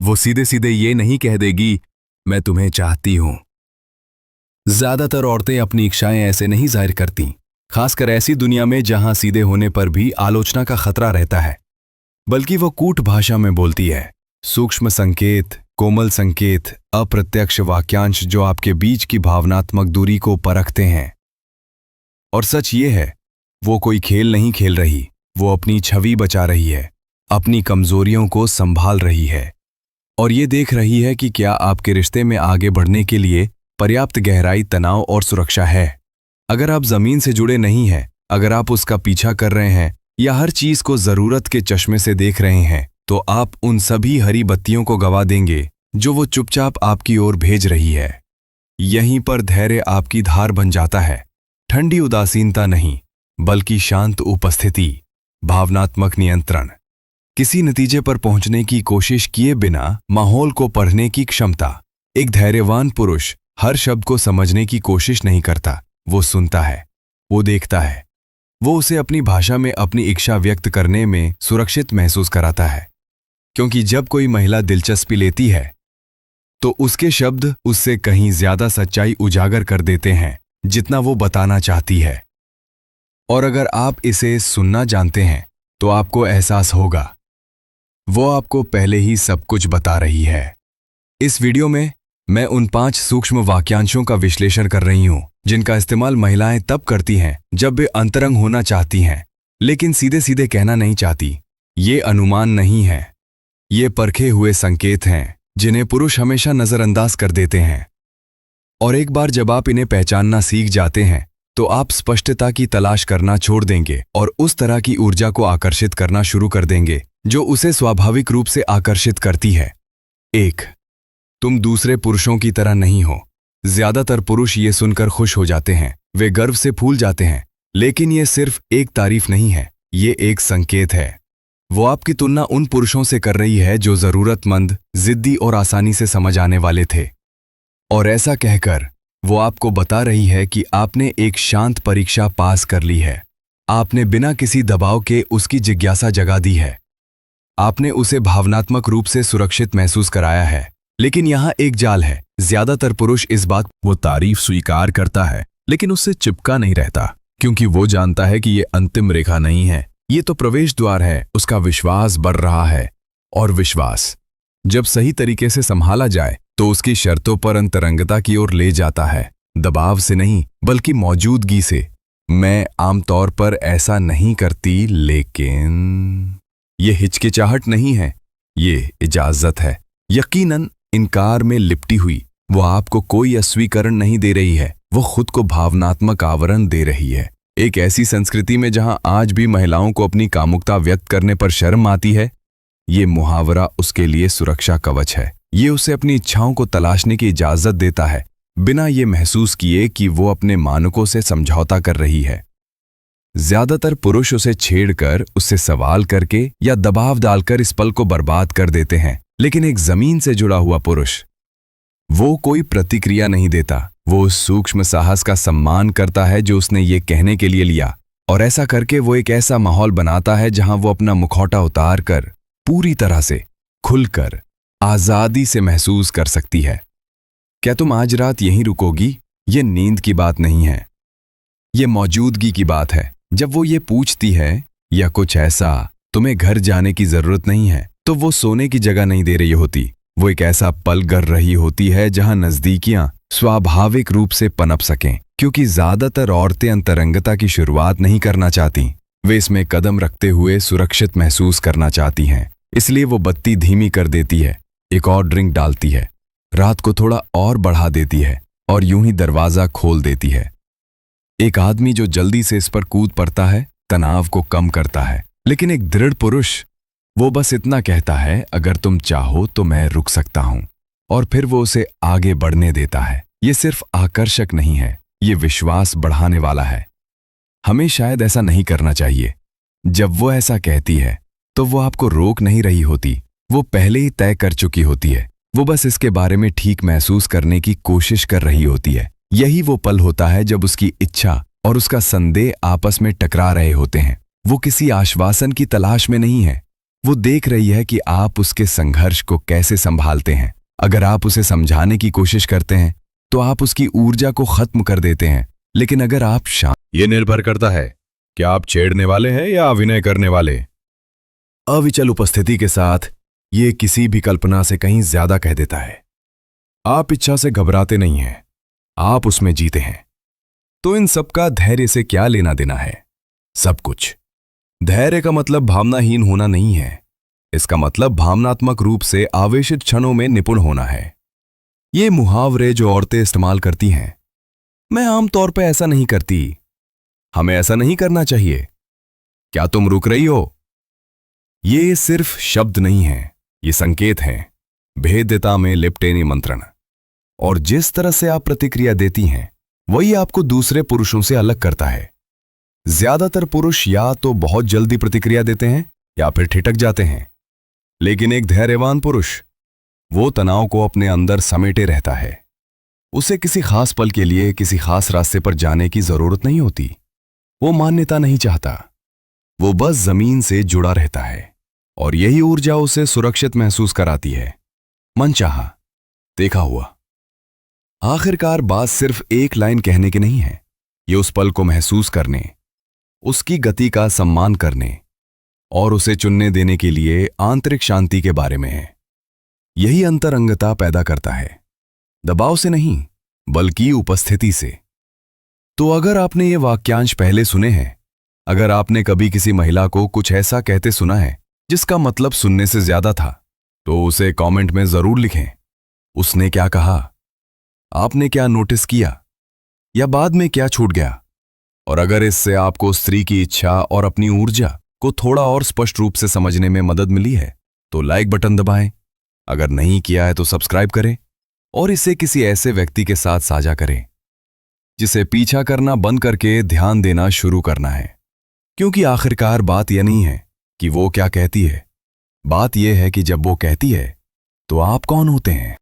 वो सीधे सीधे ये नहीं कह देगी मैं तुम्हें चाहती हूं। ज्यादातर औरतें अपनी इच्छाएं ऐसे नहीं जाहिर करती, खासकर ऐसी दुनिया में जहां सीधे होने पर भी आलोचना का खतरा रहता है, बल्कि वो कूट भाषा में बोलती है। सूक्ष्म संकेत, कोमल संकेत, अप्रत्यक्ष वाक्यांश जो आपके बीच की भावनात्मक दूरी को परखते हैं। और सच ये है, वो कोई खेल नहीं खेल रही, वो अपनी छवि बचा रही है, अपनी कमजोरियों को संभाल रही है और ये देख रही है कि क्या आपके रिश्ते में आगे बढ़ने के लिए पर्याप्त गहराई, तनाव और सुरक्षा है। अगर आप जमीन से जुड़े नहीं हैं, अगर आप उसका पीछा कर रहे हैं या हर चीज को जरूरत के चश्मे से देख रहे हैं, तो आप उन सभी हरी बत्तियों को गवा देंगे जो वो चुपचाप आपकी ओर भेज रही है। यहीं पर धैर्य आपकी धार बन जाता है। ठंडी उदासीनता नहीं, बल्कि शांत उपस्थिति, भावनात्मक नियंत्रण, किसी नतीजे पर पहुंचने की कोशिश किए बिना माहौल को पढ़ने की क्षमता। एक धैर्यवान पुरुष हर शब्द को समझने की कोशिश नहीं करता, वो सुनता है, वो देखता है, वो उसे अपनी भाषा में अपनी इच्छा व्यक्त करने में सुरक्षित महसूस कराता है। क्योंकि जब कोई महिला दिलचस्पी लेती है तो उसके शब्द उससे कहीं ज्यादा सच्चाई उजागर कर देते हैं जितना वो बताना चाहती है। और अगर आप इसे सुनना जानते हैं तो आपको एहसास होगा वो आपको पहले ही सब कुछ बता रही है। इस वीडियो में मैं उन 5 सूक्ष्म वाक्यांशों का विश्लेषण कर रही हूं जिनका इस्तेमाल महिलाएं तब करती हैं जब वे अंतरंग होना चाहती हैं लेकिन सीधे सीधे कहना नहीं चाहती। ये अनुमान नहीं है, ये परखे हुए संकेत हैं जिन्हें पुरुष हमेशा नजरअंदाज कर देते हैं। और एक बार जब आप इन्हें पहचानना सीख जाते हैं तो आप स्पष्टता की तलाश करना छोड़ देंगे और उस तरह की ऊर्जा को आकर्षित करना शुरू कर देंगे जो उसे स्वाभाविक रूप से आकर्षित करती है। 1. तुम दूसरे पुरुषों की तरह नहीं हो। ज्यादातर पुरुष ये सुनकर खुश हो जाते हैं, वे गर्व से फूल जाते हैं, लेकिन ये सिर्फ एक तारीफ नहीं है, ये एक संकेत है। वो आपकी तुलना उन पुरुषों से कर रही है जो जरूरतमंद, जिद्दी और आसानी से समझ आने वाले थे। और ऐसा कहकर वो आपको बता रही है कि आपने एक शांत परीक्षा पास कर ली है। आपने बिना किसी दबाव के उसकी जिज्ञासा जगा दी है। आपने उसे भावनात्मक रूप से सुरक्षित महसूस कराया है। लेकिन यहां एक जाल है। ज्यादातर पुरुष इस बात वो तारीफ स्वीकार करता है लेकिन उससे चिपका नहीं रहता, क्योंकि वो जानता है कि ये अंतिम रेखा नहीं है, ये तो प्रवेश द्वार है। उसका विश्वास बढ़ रहा है और विश्वास जब सही तरीके से संभाला जाए तो उसकी शर्तों पर अंतरंगता की ओर ले जाता है, दबाव से नहीं बल्कि मौजूदगी से। मैं आमतौर पर ऐसा नहीं करती, लेकिन ये हिचकिचाहट नहीं है, ये इजाजत है। यकीनन इनकार में लिपटी हुई वो आपको कोई अस्वीकरण नहीं दे रही है, वो खुद को भावनात्मक आवरण दे रही है। एक ऐसी संस्कृति में जहां आज भी महिलाओं को अपनी कामुकता व्यक्त करने पर शर्म आती है, ये मुहावरा उसके लिए सुरक्षा कवच है। ये उसे अपनी इच्छाओं को तलाशने की इजाजत देता है बिना ये महसूस किए कि वो अपने मानकों से समझौता कर रही है। ज्यादातर पुरुष उसे छेड़कर, उससे सवाल करके या दबाव डालकर इस पल को बर्बाद कर देते हैं, लेकिन एक जमीन से जुड़ा हुआ पुरुष वो कोई प्रतिक्रिया नहीं देता। वो उस सूक्ष्म साहस का सम्मान करता है जो उसने ये कहने के लिए लिया, और ऐसा करके वो एक ऐसा माहौल बनाता है जहां वो अपना मुखौटा उतार कर पूरी तरह से खुलकर आजादी से महसूस कर सकती है। क्या तुम आज रात यहीं रुकोगी? ये नींद की बात नहीं है, ये मौजूदगी की बात है। जब वो ये पूछती है या कुछ ऐसा, तुम्हें घर जाने की जरूरत नहीं है, तो वो सोने की जगह नहीं दे रही होती, वो एक ऐसा पल कर रही होती है जहां नजदीकियां स्वाभाविक रूप से पनप सकें। क्योंकि ज्यादातर औरतें अंतरंगता की शुरुआत नहीं करना चाहती, वे इसमें कदम रखते हुए सुरक्षित महसूस करना चाहती हैं। इसलिए वो बत्ती धीमी कर देती है, एक और ड्रिंक डालती है, रात को थोड़ा और बढ़ा देती है और यूं ही दरवाजा खोल देती है। एक आदमी जो जल्दी से इस पर कूद पड़ता है तनाव को कम करता है, लेकिन एक दृढ़ पुरुष वो बस इतना कहता है, अगर तुम चाहो तो मैं रुक सकता हूं, और फिर वो उसे आगे बढ़ने देता है। ये सिर्फ आकर्षक नहीं है, ये विश्वास बढ़ाने वाला है। हमें शायद ऐसा नहीं करना चाहिए। जब वो ऐसा कहती है तो वो आपको रोक नहीं रही होती, वो पहले ही तय कर चुकी होती है। वो बस इसके बारे में ठीक महसूस करने की कोशिश कर रही होती है। यही वो पल होता है जब उसकी इच्छा और उसका संदेह आपस में टकरा रहे होते हैं। वो किसी आश्वासन की तलाश में नहीं है, वो देख रही है कि आप उसके संघर्ष को कैसे संभालते हैं। अगर आप उसे समझाने की कोशिश करते हैं तो आप उसकी ऊर्जा को खत्म कर देते हैं, लेकिन अगर आप ये निर्भर करता है कि आप छेड़ने वाले हैं या अभिनय करने वाले। अविचल उपस्थिति के साथ ये किसी भी कल्पना से कहीं ज्यादा कह देता है। आप इच्छा से घबराते नहीं हैं, आप उसमें जीते हैं। तो इन सब का धैर्य से क्या लेना देना है? सब कुछ। धैर्य का मतलब भावनाहीन होना नहीं है, इसका मतलब भावनात्मक रूप से आवेशित क्षणों में निपुण होना है। ये मुहावरे जो औरतें इस्तेमाल करती हैं, मैं आमतौर पर ऐसा नहीं करती, हमें ऐसा नहीं करना चाहिए, क्या तुम रुक रही हो? ये सिर्फ शब्द नहीं है, ये संकेत हैं, भेद्यता में लिपटे निमंत्रण। और जिस तरह से आप प्रतिक्रिया देती हैं वही आपको दूसरे पुरुषों से अलग करता है। ज्यादातर पुरुष या तो बहुत जल्दी प्रतिक्रिया देते हैं या फिर ठिठक जाते हैं, लेकिन एक धैर्यवान पुरुष वो तनाव को अपने अंदर समेटे रहता है। उसे किसी खास पल के लिए किसी खास रास्ते पर जाने की जरूरत नहीं होती। वो मान्यता नहीं चाहता, वो बस जमीन से जुड़ा रहता है और यही ऊर्जा उसे सुरक्षित महसूस कराती है। मनचाहा, देखा हुआ। आखिरकार बात सिर्फ एक लाइन कहने की नहीं है, ये उस पल को महसूस करने, उसकी गति का सम्मान करने और उसे चुनने देने के लिए आंतरिक शांति के बारे में है। यही अंतरंगता पैदा करता है, दबाव से नहीं बल्कि उपस्थिति से। तो अगर आपने ये वाक्यांश पहले सुने हैं, अगर आपने कभी किसी महिला को कुछ ऐसा कहते सुना है जिसका मतलब सुनने से ज्यादा था, तो उसे कमेंट में जरूर लिखें। उसने क्या कहा, आपने क्या नोटिस किया या बाद में क्या छूट गया? और अगर इससे आपको स्त्री की इच्छा और अपनी ऊर्जा को थोड़ा और स्पष्ट रूप से समझने में मदद मिली है तो लाइक बटन दबाएं। अगर नहीं किया है तो सब्सक्राइब करें और इसे किसी ऐसे व्यक्ति के साथ साझा करें जिसे पीछा करना बंद करके ध्यान देना शुरू करना है। क्योंकि आखिरकार बात यह नहीं है कि वो क्या कहती है, बात यह है कि जब वो कहती है तो आप कौन होते हैं।